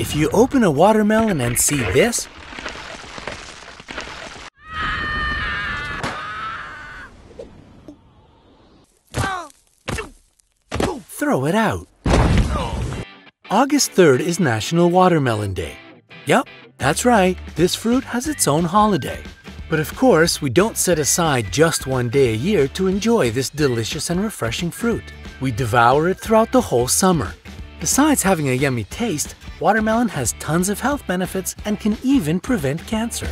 If you open a watermelon and see this, throw it out. August 3rd is National Watermelon Day. Yup, that's right, this fruit has its own holiday. But of course, we don't set aside just one day a year to enjoy this delicious and refreshing fruit. We devour it throughout the whole summer. Besides having a yummy taste, watermelon has tons of health benefits and can even prevent cancer.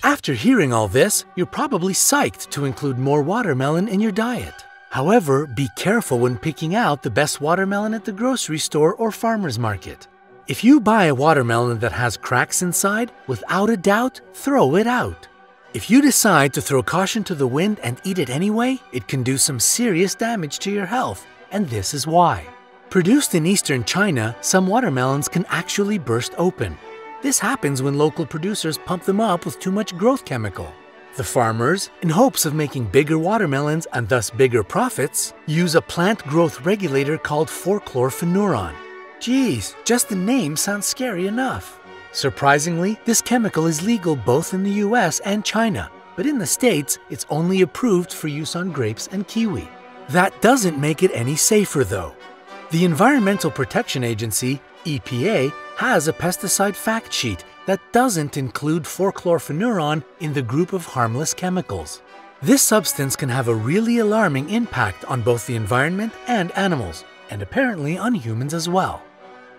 After hearing all this, you're probably psyched to include more watermelon in your diet. However, be careful when picking out the best watermelon at the grocery store or farmer's market. If you buy a watermelon that has cracks inside, without a doubt, throw it out. If you decide to throw caution to the wind and eat it anyway, it can do some serious damage to your health, and this is why. Produced in eastern China, some watermelons can actually burst open. This happens when local producers pump them up with too much growth chemical. The farmers, in hopes of making bigger watermelons and thus bigger profits, use a plant growth regulator called forcholfenuron. Geez, just the name sounds scary enough. Surprisingly, this chemical is legal both in the US and China, but in the States, it's only approved for use on grapes and kiwi. That doesn't make it any safer though. The Environmental Protection Agency, EPA, has a pesticide fact sheet that doesn't include forcholfenuron in the group of harmless chemicals. This substance can have a really alarming impact on both the environment and animals, and apparently on humans as well.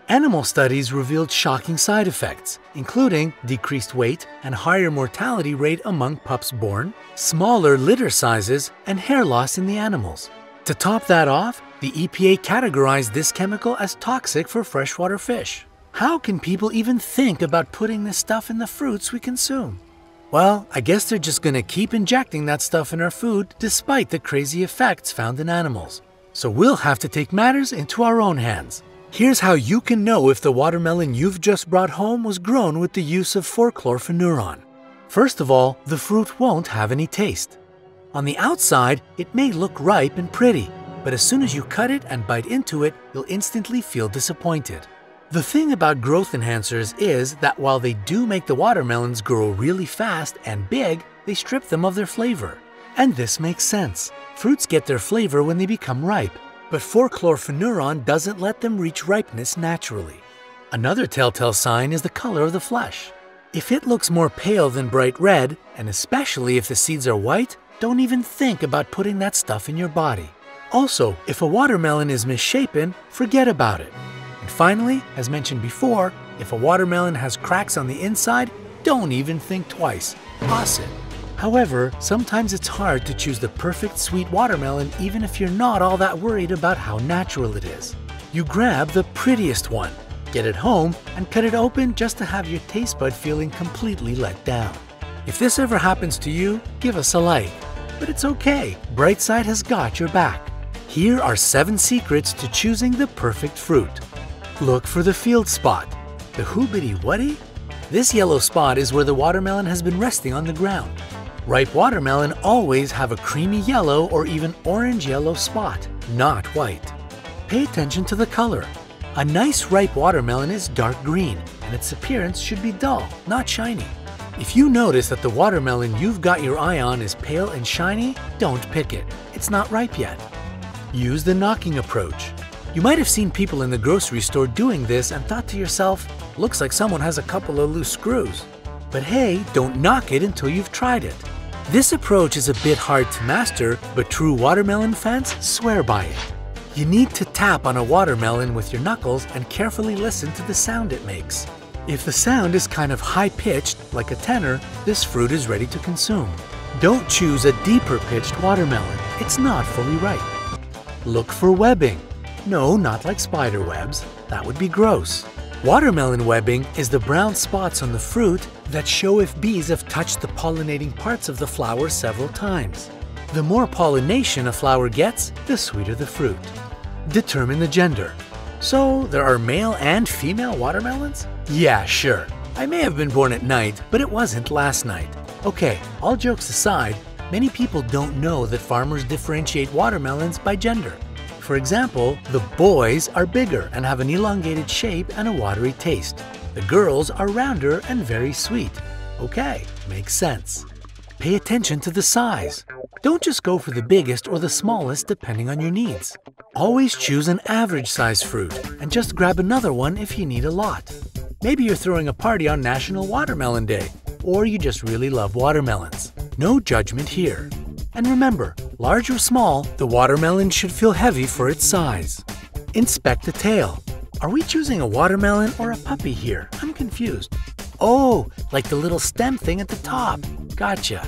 Animal studies revealed shocking side effects, including decreased weight and higher mortality rate among pups born, smaller litter sizes, and hair loss in the animals. To top that off, the EPA categorized this chemical as toxic for freshwater fish. How can people even think about putting this stuff in the fruits we consume? Well, I guess they're just gonna keep injecting that stuff in our food despite the crazy effects found in animals. So we'll have to take matters into our own hands. Here's how you can know if the watermelon you've just brought home was grown with the use of forcholfenuron. First of all, the fruit won't have any taste. On the outside, it may look ripe and pretty, but as soon as you cut it and bite into it, you'll instantly feel disappointed. The thing about growth enhancers is that while they do make the watermelons grow really fast and big, they strip them of their flavor. And this makes sense. Fruits get their flavor when they become ripe, but forcholfenuron doesn't let them reach ripeness naturally. Another telltale sign is the color of the flesh. If it looks more pale than bright red, and especially if the seeds are white, don't even think about putting that stuff in your body. Also, if a watermelon is misshapen, forget about it. And finally, as mentioned before, if a watermelon has cracks on the inside, don't even think twice. Toss it. However, sometimes it's hard to choose the perfect sweet watermelon even if you're not all that worried about how natural it is. You grab the prettiest one, get it home, and cut it open just to have your taste bud feeling completely let down. If this ever happens to you, give us a like. But it's okay, Brightside has got your back. Here are 7 secrets to choosing the perfect fruit. Look for the field spot. The hoobity-whatty? This yellow spot is where the watermelon has been resting on the ground. Ripe watermelon always have a creamy yellow or even orange-yellow spot, not white. Pay attention to the color. A nice ripe watermelon is dark green, and its appearance should be dull, not shiny. If you notice that the watermelon you've got your eye on is pale and shiny, don't pick it. It's not ripe yet. Use the knocking approach. You might have seen people in the grocery store doing this and thought to yourself, looks like someone has a couple of loose screws. But hey, don't knock it until you've tried it. This approach is a bit hard to master, but true watermelon fans swear by it. You need to tap on a watermelon with your knuckles and carefully listen to the sound it makes. If the sound is kind of high-pitched, like a tenor, this fruit is ready to consume. Don't choose a deeper-pitched watermelon. It's not fully ripe. Look for webbing. No, not like spider webs. That would be gross. Watermelon webbing is the brown spots on the fruit that show if bees have touched the pollinating parts of the flower several times. The more pollination a flower gets, the sweeter the fruit. Determine the gender. So, there are male and female watermelons? Yeah, sure. I may have been born at night, but it wasn't last night. Okay, all jokes aside, many people don't know that farmers differentiate watermelons by gender. For example, the boys are bigger and have an elongated shape and a watery taste. The girls are rounder and very sweet. Okay, makes sense. Pay attention to the size. Don't just go for the biggest or the smallest depending on your needs. Always choose an average size fruit and just grab another one if you need a lot. Maybe you're throwing a party on National Watermelon Day, or you just really love watermelons. No judgment here. And remember, large or small, the watermelon should feel heavy for its size. Inspect the tail. Are we choosing a watermelon or a puppy here? I'm confused. Oh, like the little stem thing at the top. Gotcha.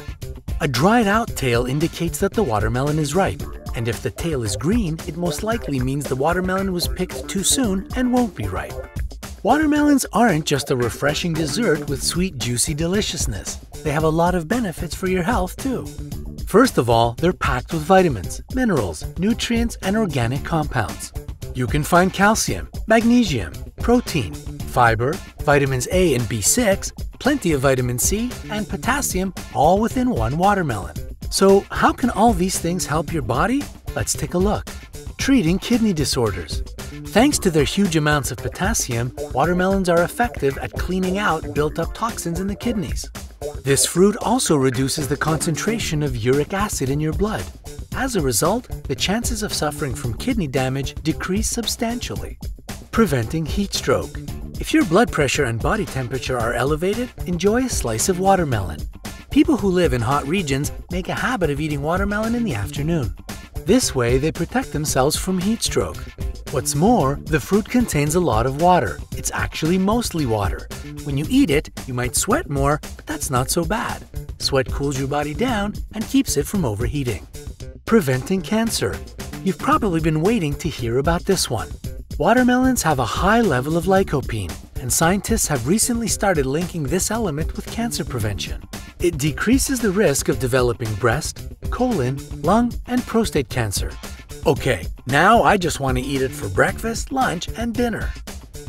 A dried out tail indicates that the watermelon is ripe, and if the tail is green, it most likely means the watermelon was picked too soon and won't be ripe. Watermelons aren't just a refreshing dessert with sweet, juicy deliciousness. They have a lot of benefits for your health too. First of all, they're packed with vitamins, minerals, nutrients, and organic compounds. You can find calcium, magnesium, protein, fiber, vitamins A and B6, plenty of vitamin C, and potassium all within one watermelon. So how can all these things help your body? Let's take a look. Treating kidney disorders. Thanks to their huge amounts of potassium, watermelons are effective at cleaning out built-up toxins in the kidneys. This fruit also reduces the concentration of uric acid in your blood. As a result, the chances of suffering from kidney damage decrease substantially. Preventing heat stroke. If your blood pressure and body temperature are elevated, enjoy a slice of watermelon. People who live in hot regions make a habit of eating watermelon in the afternoon. This way, they protect themselves from heat stroke. What's more, the fruit contains a lot of water. It's actually mostly water. When you eat it, you might sweat more, but that's not so bad. Sweat cools your body down and keeps it from overheating. Preventing cancer. You've probably been waiting to hear about this one. Watermelons have a high level of lycopene, and scientists have recently started linking this element with cancer prevention. It decreases the risk of developing breast, colon, lung, and prostate cancer. Okay, now I just want to eat it for breakfast, lunch, and dinner.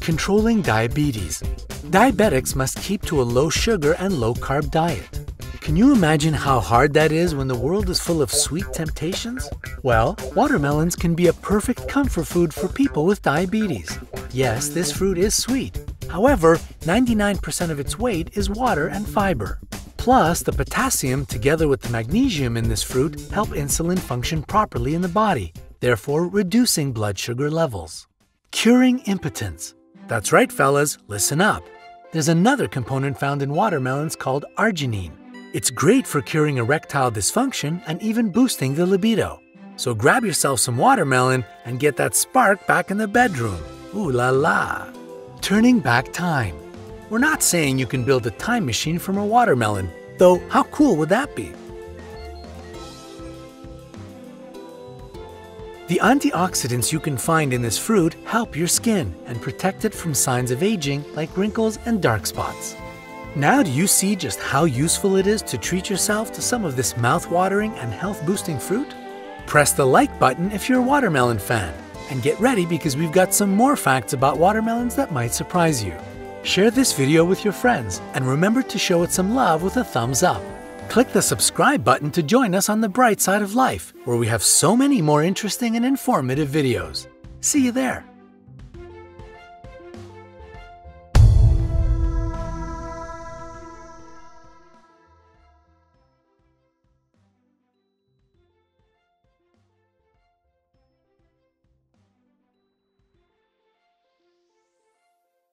Controlling diabetes. Diabetics must keep to a low sugar and low carb diet. Can you imagine how hard that is when the world is full of sweet temptations? Well, watermelons can be a perfect comfort food for people with diabetes. Yes, this fruit is sweet. However, 99% of its weight is water and fiber. Plus, the potassium together with the magnesium in this fruit help insulin function properly in the body, therefore reducing blood sugar levels. Curing impotence. That's right, fellas, listen up. There's another component found in watermelons called arginine. It's great for curing erectile dysfunction and even boosting the libido. So grab yourself some watermelon and get that spark back in the bedroom. Ooh la la. Turning back time. We're not saying you can build a time machine from a watermelon, though how cool would that be? The antioxidants you can find in this fruit help your skin and protect it from signs of aging like wrinkles and dark spots. Now do you see just how useful it is to treat yourself to some of this mouth-watering and health-boosting fruit? Press the like button if you're a watermelon fan, and get ready because we've got some more facts about watermelons that might surprise you. Share this video with your friends, and remember to show it some love with a thumbs up. Click the subscribe button to join us on the bright side of life, where we have so many more interesting and informative videos. See you there!